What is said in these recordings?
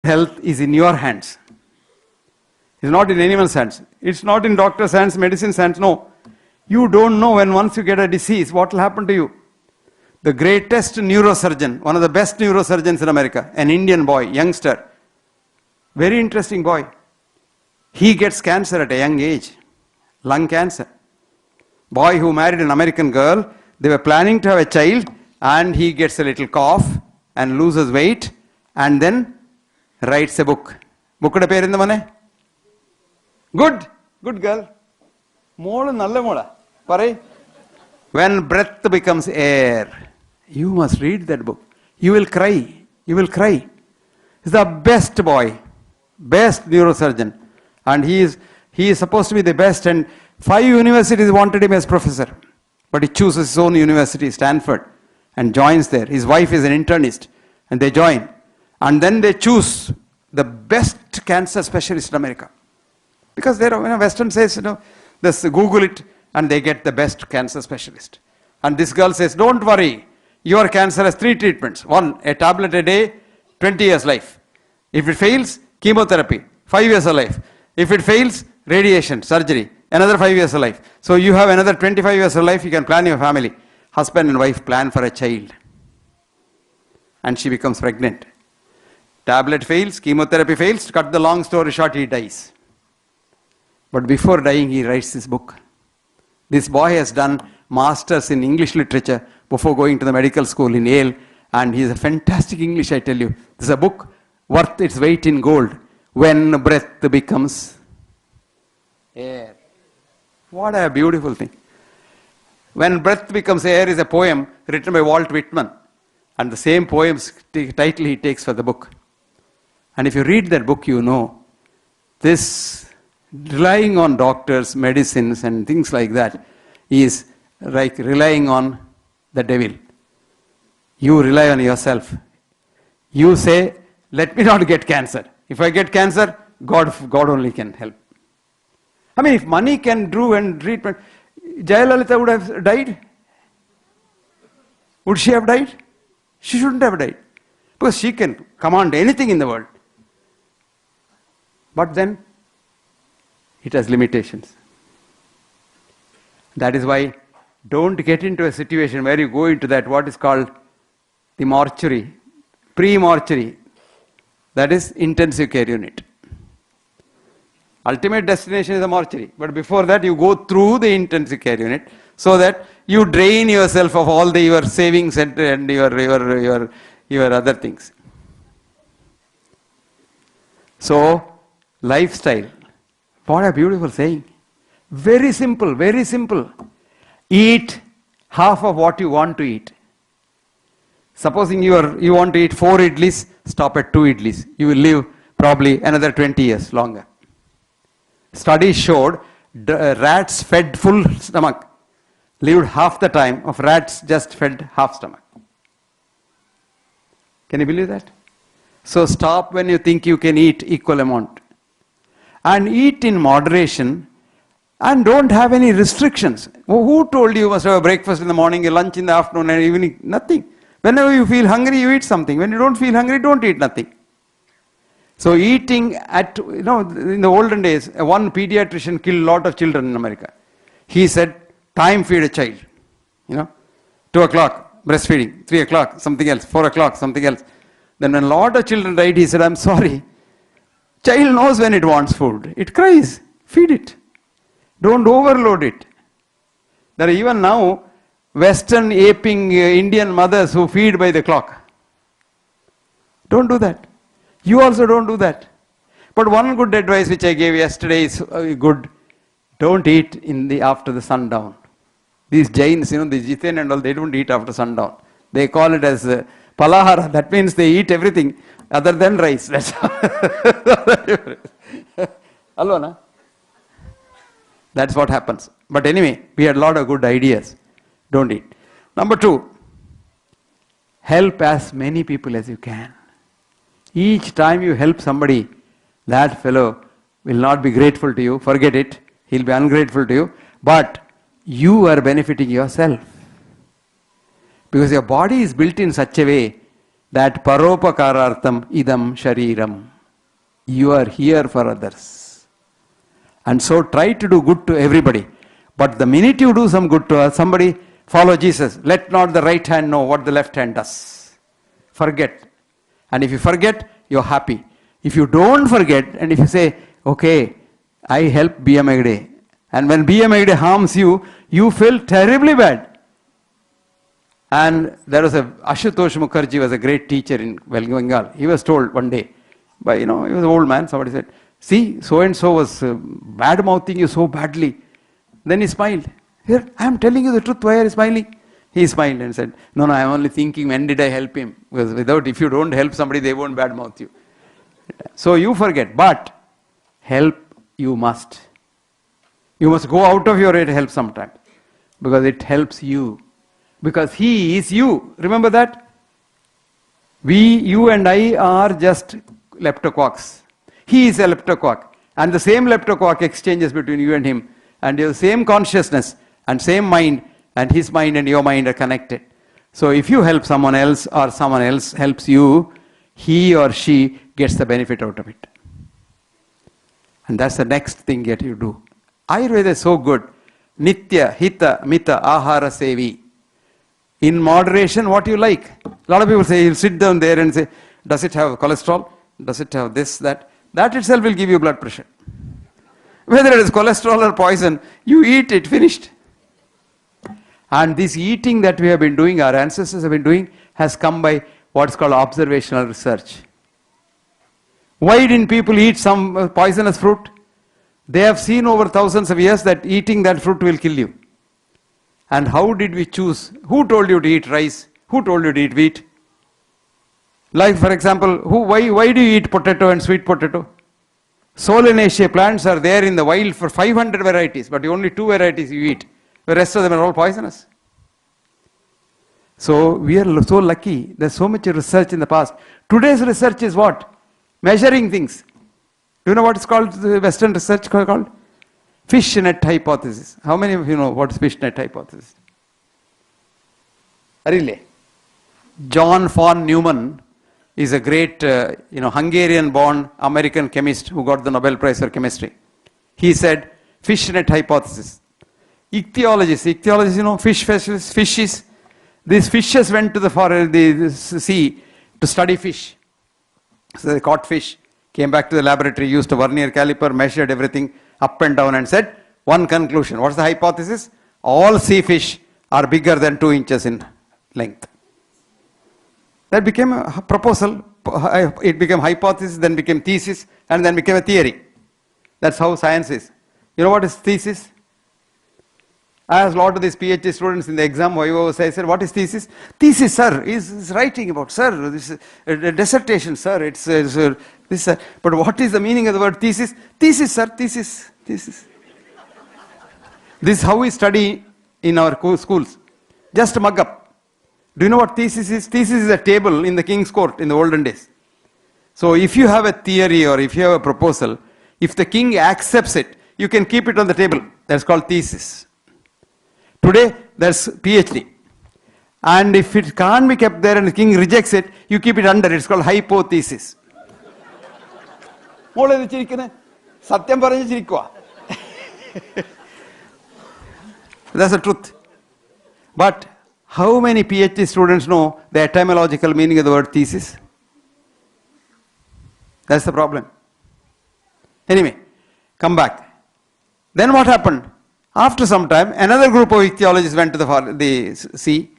health is in your hands. It's not in anyone's hands. It's not in doctor's hands, medicine's hands. No. You don't know when once you get a disease, what will happen to you. The greatest neurosurgeon, one of the best neurosurgeons in America, an Indian boy, youngster, very interesting boy. He gets cancer at a young age, lung cancer. Boy who married an American girl, they were planning to have a child, and he gets a little cough and loses weight and then writes a book. Book pair in the money? Good girl. More nalla mola. Pare. When breath becomes air, you must read that book. You will cry. You will cry. He's the best boy, best neurosurgeon, and he is supposed to be the best. And 5 universities wanted him as professor, but he chooses his own university, Stanford, and joins there. His wife is an internist, and they join, and then they choose the best cancer specialist in America. Because there, Western says, just Google it, and they get the best cancer specialist. And this girl says, don't worry, your cancer has 3 treatments. 1, a tablet a day, 20 years life. If it fails, chemotherapy, 5 years of life. If it fails, radiation, surgery, another 5 years of life. So you have another 25 years of life, you can plan your family. Husband and wife plan for a child. And she becomes pregnant. Tablet fails, chemotherapy fails, to cut the long story short, he dies. But before dying, he writes this book. This boy has done masters in English literature before going to the medical school in Yale, and he is a fantastic English, I tell you. This is a book worth its weight in gold. When breath becomes air. What a beautiful thing. When breath becomes air is a poem written by Walt Whitman, and the same poem's title he takes for the book. And if you read that book, you know this relying on doctors, medicines, and things like that is like relying on the devil. You rely on yourself. You say, let me not get cancer. If I get cancer, God only can help. I mean, if money can do and treatment, Jayalalitha would have died. Would she have died? She shouldn't have died. Because she can command anything in the world. But then, it has limitations. That is why don't get into a situation where you go into that what is called the mortuary, pre-mortuary, that is intensive care unit. Ultimate destination is the mortuary, but before that you go through the intensive care unit so that you drain yourself of all your savings and your other things. So, lifestyle. What a beautiful saying. Very simple, very simple. Eat half of what you want to eat. Supposing you want to eat 4 idlis, stop at 2 idlis. You will live probably another 20 years longer. Studies showed rats fed full stomach lived half the time of rats just fed half stomach. Can you believe that? So stop when you think you can eat equal amount. And eat in moderation and don't have any restrictions. Who told you must have a breakfast in the morning, a lunch in the afternoon and evening? Nothing. Whenever you feel hungry, you eat something. When you don't feel hungry, don't eat nothing. So eating at, in the olden days, one pediatrician killed a lot of children in America. He said, time feed a child. 2 o'clock, breastfeeding. 3 o'clock, something else. 4 o'clock, something else. Then when a lot of children died, he said, I'm sorry. Child knows when it wants food. It cries. Feed it. Don't overload it. There are even now Western aping Indian mothers who feed by the clock. Don't do that. You also don't do that. But one good advice which I gave yesterday is good. Don't eat after the sundown. These Jains, the Jiten and all, they don't eat after sundown. They call it as palahara. That means they eat everything other than rice. That's Alona. That's what happens. But anyway, we had a lot of good ideas. Don't eat. Number 2, help as many people as you can. Each time you help somebody, that fellow will not be grateful to you. Forget it. He'll be ungrateful to you. But you are benefiting yourself. Because your body is built in such a way that paropakarartham idam shariram. You are here for others. And so try to do good to everybody. But the minute you do some good to somebody, follow Jesus. Let not the right hand know what the left hand does. Forget. And if you forget, you're happy. If you don't forget, and if you say, okay, I help B.M. Hegde, and when B.M. Hegde harms you, you feel terribly bad. And there was Ashutosh Mukherjee was a great teacher in Bengal. He was told one day, by, he was an old man, somebody said, see, so-and-so was bad-mouthing you so badly. Then he smiled. Here, I am telling you the truth, why are you smiling? He smiled and said, no, I am only thinking, when did I help him? Because if you don't help somebody, they won't bad-mouth you. So you forget, but help you must. You must go out of your way to help sometimes. Because it helps you. Because he is you. Remember that? You and I are just leptoquarks. He is a leptoquark. And the same leptoquark exchanges between you and him. And your same consciousness and same mind, and his mind and your mind are connected. So if you help someone else or someone else helps you, he or she gets the benefit out of it. And that's the next thing that you do. Ayurveda is so good. Nitya, Hita, Mita, Ahara, Sevi. In moderation, what you like. A lot of people say, you'll sit down there and say, does it have cholesterol? Does it have this, that? That itself will give you blood pressure. Whether it is cholesterol or poison, you eat it, finished. And this eating that we have been doing, our ancestors have been doing, has come by what's called observational research. Why didn't people eat some poisonous fruit? They have seen over thousands of years that eating that fruit will kill you. And how did we choose? Who told you to eat rice? Who told you to eat wheat? Like, for example, why do you eat potato and sweet potato? Solanaceae plants are there in the wild for 500 varieties, but only 2 varieties you eat. The rest of them are all poisonous. So we are so lucky. There's so much research in the past. Today's research is what? Measuring things. You know what it's called, the Western research called? Fish net hypothesis. How many of you know what is fish net hypothesis? Really? John von Neumann is a great, Hungarian-born American chemist who got the Nobel Prize for chemistry. He said, fish net hypothesis. Ichthyologists, fishes. These fishes went to the sea to study fish. So they caught fish, came back to the laboratory, used a vernier caliper, measured everything up and down and said, one conclusion. What's the hypothesis? All sea fish are bigger than 2 inches in length. That became a proposal, it became hypothesis, then became thesis, and then became a theory. That's how science is. You know what is thesis? I asked a lot of these PhD students in the exam, I said, what is thesis? Thesis, sir, is writing about, sir, this is a dissertation, sir, it's this, sir. But what is the meaning of the word thesis? Thesis, sir, thesis. This is how we study in our schools. Just mug up. Do you know what thesis is? Thesis is a table in the king's court in the olden days. So if you have a theory or if you have a proposal, if the king accepts it, you can keep it on the table. That's called thesis. Today, there's PhD. And if it can't be kept there and the king rejects it, you keep it under. It's called hypothesis. That's the truth. But how many PhD students know the etymological meaning of the word thesis? That's the problem. Anyway, come back. Then what happened? After some time, another group of ichthyologists went to the sea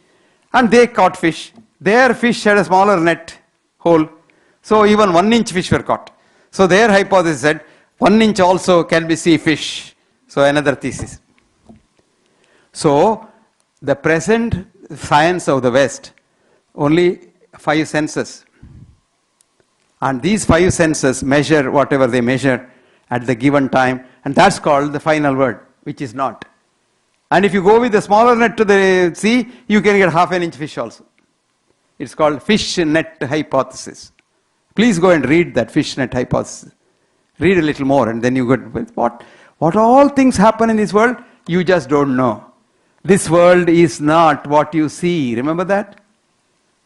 and they caught fish. Their fish had a smaller net hole. So even 1-inch fish were caught. So their hypothesis said 1 inch also can be sea fish. So another thesis. So the present science of the West, only 5 senses. And these 5 senses measure whatever they measure at the given time. And that's called the final word, which is not. And if you go with the smaller net to the sea, you can get 1/2 inch fish also. It's called fish net hypothesis. Please go and read that fish net hypothesis. Read a little more and then you get, what all things happen in this world, you just don't know. This world is not what you see. Remember that?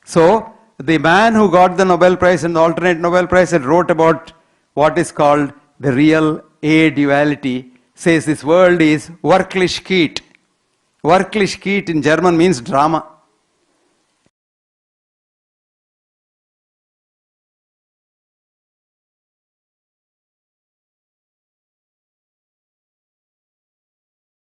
So, the man who got the Nobel Prize and the alternate Nobel Prize and wrote about what is called the real A-duality, says this world is Wirklichkeit. Wirklichkeit in German means drama.